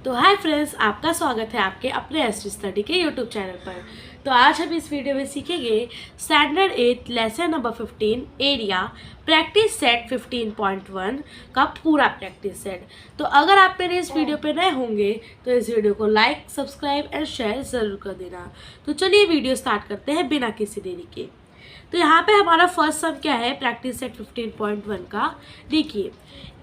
तो hi friends, आपका स्वागत है आपके अपने एसटी स्टडी के यूट्यूब चैनल पर। तो आज हम इस वीडियो में सीखेंगे standard 8 lesson number 15 area practice set 15.1 का पूरा प्रैक्टिस सेट। तो अगर आप मेरे इस वीडियो पे नए होंगे तो इस वीडियो को लाइक, सब्सक्राइब एंड शेयर ज़रूर कर देना। तो चलिए वीडियो स्टार्ट करते हैं बिना किसी देरी के। तो यहाँ पे हमारा फर्स्ट सम क्या है प्रैक्टिस सेट 15.1 का। देखिए,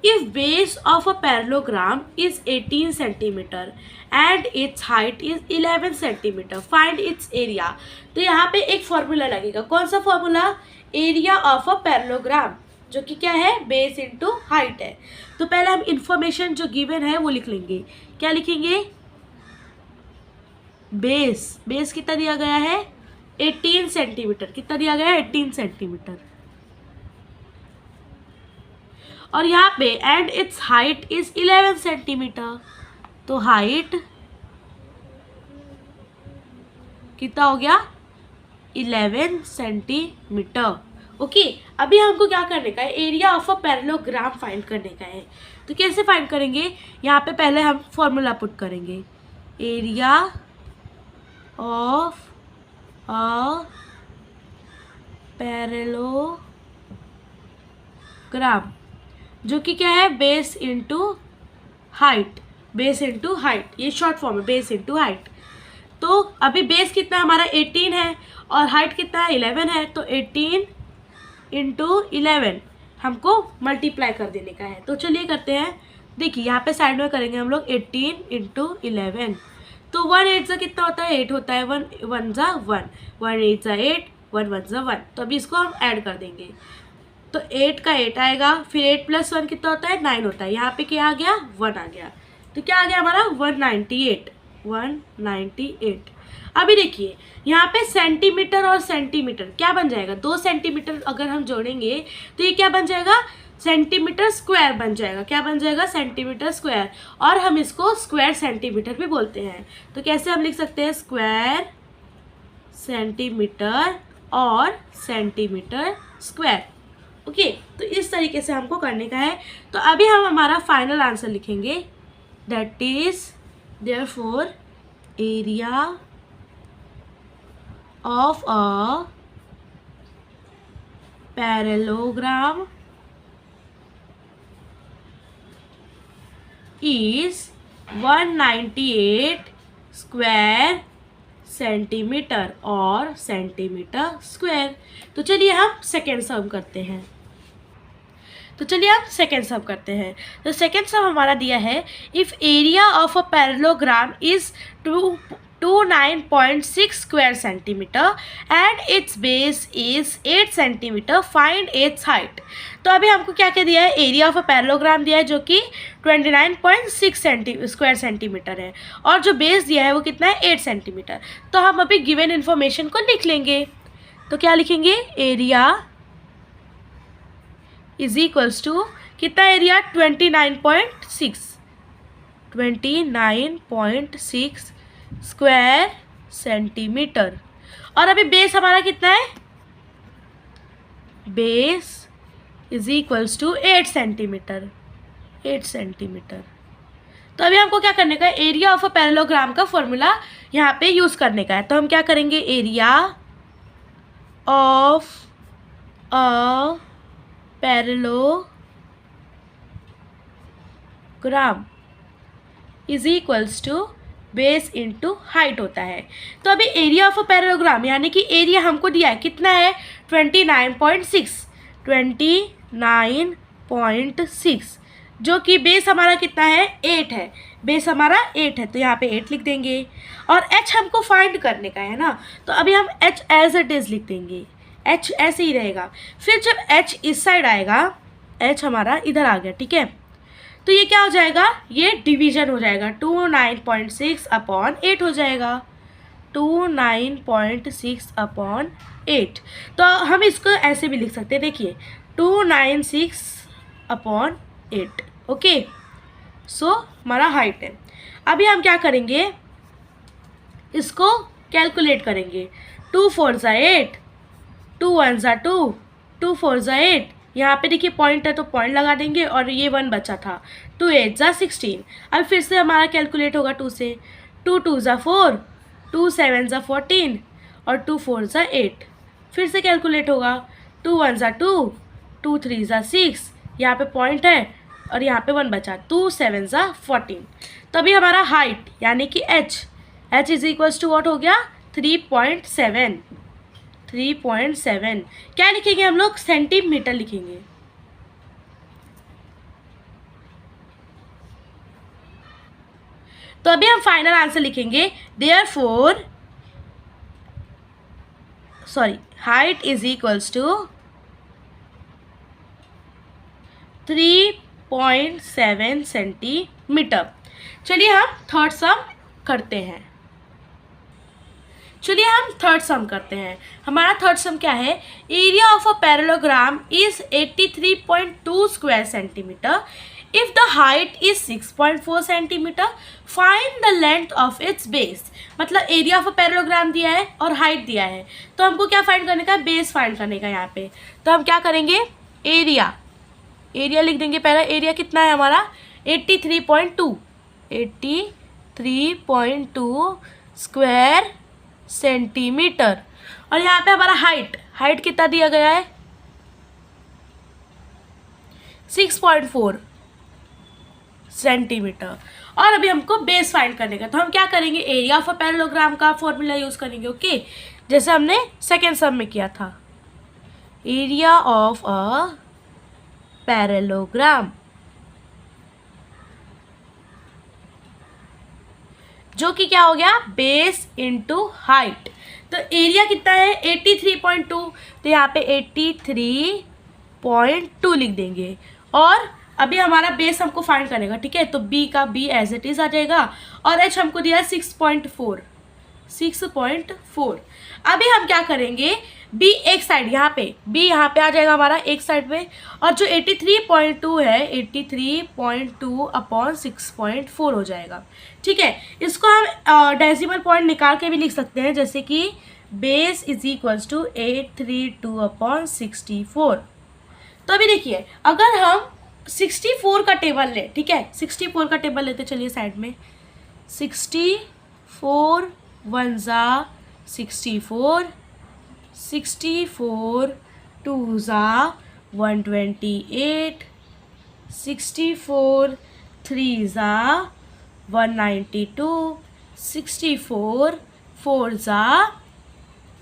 if base of a parallelogram is 18 centimetre and it's height is 11 centimetre, find its area. तो यहाँ पे एक फॉर्मूला लगेगा। कौन सा formula? Area of a parallelogram, जो कि क्या है? बेस इंटू हाइट है। तो पहले हम इंफॉर्मेशन जो गिवन है वो लिख लेंगे। क्या लिखेंगे? बेस कितना दिया गया है? 18 सेंटीमीटर। कितना दिया गया है? 18 सेंटीमीटर। और यहाँ पे and it's height is 11 centimetre. तो हाइट कितना हो गया? 11 सेंटीमीटर। ओके, अभी हमको क्या करने का है? Area of a parallelogram find करने का है। तो कैसे फाइंड करेंगे? यहाँ पे पहले हम फॉर्मूला पुट करेंगे। एरिया ऑफ अ पैरेललोग्राम, जो कि क्या है? Base into height. Base into height, ये शॉर्ट फॉर्म है, बेस इंटू हाइट। तो अभी बेस कितना हमारा 18 है और हाइट कितना है? 11 है। तो 18 इंटू 11 हमको मल्टीप्लाई कर देने का है। तो चलिए करते हैं। देखिए यहाँ पे साइड में करेंगे हम लोग 18 इंटू 11। तो 1 8 जा कितना होता है? 8 होता है। 1 1 जा 1, 1 8 जा 8, 1 1 जा 1। तो अभी इसको हम ऐड कर देंगे। तो 8 का 8 आएगा, फिर 8 प्लस 1 कितना होता है? 9 होता है। यहाँ पे क्या आ गया? 1 आ गया। तो क्या आ गया हमारा? 198। अभी देखिए यहाँ पे सेंटीमीटर और सेंटीमीटर क्या बन जाएगा? 2 सेंटीमीटर अगर हम जोड़ेंगे तो ये क्या बन जाएगा? सेंटीमीटर स्क्वायर बन जाएगा। क्या बन जाएगा? Centimetre square. और हम इसको स्क्वायर सेंटीमीटर भी बोलते हैं। तो कैसे हम लिख सकते हैं? स्क्वायर सेंटीमीटर और सेंटीमीटर स्क्वायर। ओके, तो इस तरीके से हमको करने का है। तो अभी हम हमारा फाइनल आंसर लिखेंगे। That is therefore area of a parallelogram is 198 square centimetre और सेंटीमीटर स्क्वायर। तो चलिए हम सेकेंड सम करते हैं। तो सेकेंड सम हमारा दिया है। If area of a parallelogram is 29.6 square centimetre and it's base is 8 centimetre, find its height. तो अभी हमको क्या क्या दिया है? एरिया ऑफ अ पैरेललोग्राम दिया है जो कि 29.6 स्क्वायर सेंटीमीटर है, और जो बेस दिया है वो कितना है? 8 सेंटीमीटर। तो हम अभी गिवन इन्फॉर्मेशन को लिख लेंगे। तो क्या लिखेंगे? एरिया इज इक्वल्स टू कितना एरिया? 29.6 square centimetre. और अभी बेस हमारा कितना है? Base is equals to 8 centimetre. तो अभी हमको क्या करने का है? एरिया ऑफ अ पैरेललोग्राम का फॉर्मूला यहाँ पे यूज करने का है। तो हम क्या करेंगे? Area of a parallelogram is equals to base into height होता है। तो अभी एरिया ऑफ अ पैरेललोग्राम यानी कि एरिया हमको दिया है कितना है? 29.6, जो कि बेस हमारा कितना है? 8 है। बेस हमारा 8 है, तो यहाँ पे 8 लिख देंगे। और h हमको फाइंड करने का है ना, तो अभी हम h एज इट इज लिख देंगे। h ऐसे ही रहेगा। फिर जब h इस साइड आएगा, h हमारा इधर आ गया, ठीक है। तो ये क्या हो जाएगा? ये डिवीजन हो जाएगा। 29.6 अपॉन 8 हो जाएगा। 29.6 अपॉन 8। तो हम इसको ऐसे भी लिख सकते हैं। देखिए 296 अपॉन 8। ओके, सो हमारा हाइट है। अभी हम क्या करेंगे? इसको कैलकुलेट करेंगे। 2 4 ज़ा 8, 2 1 ज़ा 2, 2 4 ज़ा 8। यहाँ पे देखिए पॉइंट है तो पॉइंट लगा देंगे, और ये 1 बचा था। 2 8 ज़ा 16। अब फिर से हमारा कैलकुलेट होगा 2 से, 2 2 ज़ा 4, 2 7 ज़ा 14 और 2 4 ज़ा 8। फिर से कैलकुलेट होगा, 2 1 ज़ा 2, 2 3 ज़ा 6, यहाँ पे पॉइंट है और यहाँ पे 1 बचा, 2 7 ज़ा 14। तभी हमारा हाइट यानी कि h is equals to what हो गया 3.7। 3.7 क्या लिखेंगे हम लोग, सेंटीमीटर लिखेंगे। तो अभी हम फाइनल आंसर लिखेंगे, therefore height is equals to 3.7 centimetre. चलिए हम थर्ड सम करते हैं। हमारा थर्ड सम क्या है, area of a parallelogram is 83.2 square centimetre if the height is 6.4 centimetre, find the length of its base. मतलब एरिया ऑफ अ पैरेललोग्राम दिया है और हाइट दिया है, तो हमको क्या फाइंड करने का, बेस फाइंड करने का। यहाँ पे तो हम क्या करेंगे, एरिया लिख देंगे। पहला एरिया कितना है हमारा 83.2 स्क्वायर सेंटीमीटर, और यहाँ पे हमारा हाइट कितना दिया गया है 6.4 सेंटीमीटर। और अभी हमको बेस फाइंड करने का, तो हम क्या करेंगे, एरिया ऑफ अ पैरेललोग्राम का फॉर्मूला यूज करेंगे। ओके, जैसे हमने सेकेंड सम में किया था, एरिया ऑफ अ पैरेललोग्राम जो कि क्या हो गया, बेस इंटू हाइट। तो एरिया कितना है 83.2, तो यहाँ पे 83.2 लिख देंगे। और अभी हमारा बेस हमको फाइंड करेगा, ठीक है, तो बी का बी एज इट इज आ जाएगा, और एच हमको दिया है 6.4। अभी हम क्या करेंगे, बी एक साइड, यहाँ पे बी यहाँ पे आ जाएगा हमारा एक साइड पे, और जो 83.2 है 83.2 अपॉन 6.4 हो जाएगा। ठीक है, इसको हम डेसिमल पॉइंट निकाल के भी लिख सकते हैं, जैसे कि base is equals to 832 upon 64। तो अभी देखिए, अगर हम 64 का टेबल ले, ठीक है, 64 का टेबल लेते चलिए साइड में, 64 1 ज़ा 64, 64 2 ज़ा 128, 64 3 ज़ा 192, 64 4 ज़ा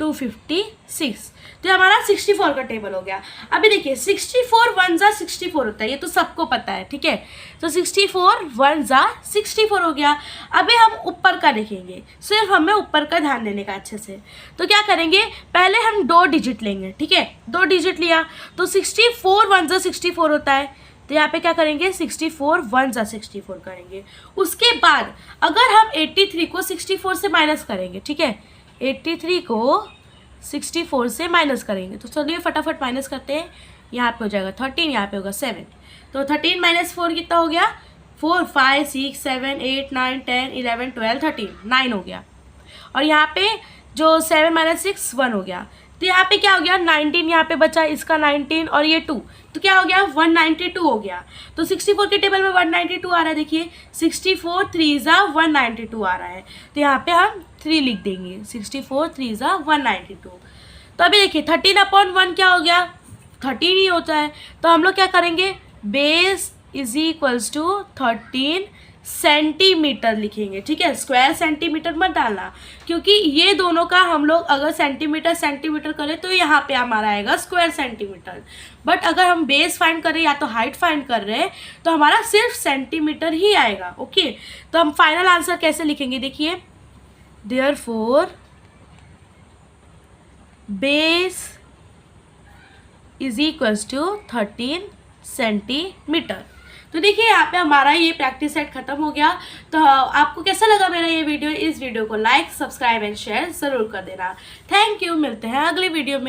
256। तो हमारा 64 का टेबल हो गया। अभी देखिए 64 1 ज़ा 64 होता है, ये तो सबको पता है, ठीक है। तो 64 1 ज़ा 64 हो गया। अभी हम ऊपर का देखेंगे, सिर्फ हमें ऊपर का ध्यान देने का अच्छे से। तो क्या करेंगे, पहले हम 2 डिजिट लेंगे, ठीक है, 2 डिजिट लिया तो 64 1 ज़ा 64 होता है, तो यहाँ पे क्या करेंगे 64 1 ज़ा 64 करेंगे। उसके बाद अगर हम 83 को 64 से माइनस करेंगे, ठीक है, 83 को 64 से माइनस करेंगे, तो चलिए फटाफट माइनस करते हैं। यहाँ पे हो जाएगा 13, यहाँ पे होगा 7, तो 13 माइनस 4 कितना हो गया, 4 5 6 7 8 9 10 11 12 13, 9 हो गया। और यहाँ पे जो 7 माइनस 6 1 हो गया, तो यहाँ पे क्या हो गया 19, यहाँ पे बचा इसका 19 और ये 2, तो क्या हो गया 192 हो गया। तो 64 के टेबल में 192 आ रहा है, देखिए 64 3 ज़ा 192 आ रहा है, तो यहाँ पे हम 3 लिख देंगे, 64 3 ज़ा 192। तो अभी देखिए 13 अपॉन 1 क्या हो गया 13 ही होता है, तो हम लोग क्या करेंगे, base is equals to 13 centimetre लिखेंगे, ठीक है, स्क्वायर सेंटीमीटर मत डालना, क्योंकि ये दोनों का हम लोग अगर सेंटीमीटर करें तो यहाँ पे हमारा आएगा स्क्वायर सेंटीमीटर। बट अगर हम बेस फाइंड कर रहे हैं या तो हाइट फाइंड कर रहे हैं तो हमारा सिर्फ सेंटीमीटर ही आएगा। ओके, तो हम फाइनल आंसर कैसे लिखेंगे, देखिए, therefore base is equals to 13 centimetre. तो देखिए यहाँ पे हमारा ये प्रैक्टिस सेट खत्म हो गया। तो आपको कैसा लगा मेरा ये वीडियो, इस वीडियो को लाइक सब्सक्राइब एंड शेयर ज़रूर कर देना। थैंक यू, मिलते हैं अगले वीडियो में।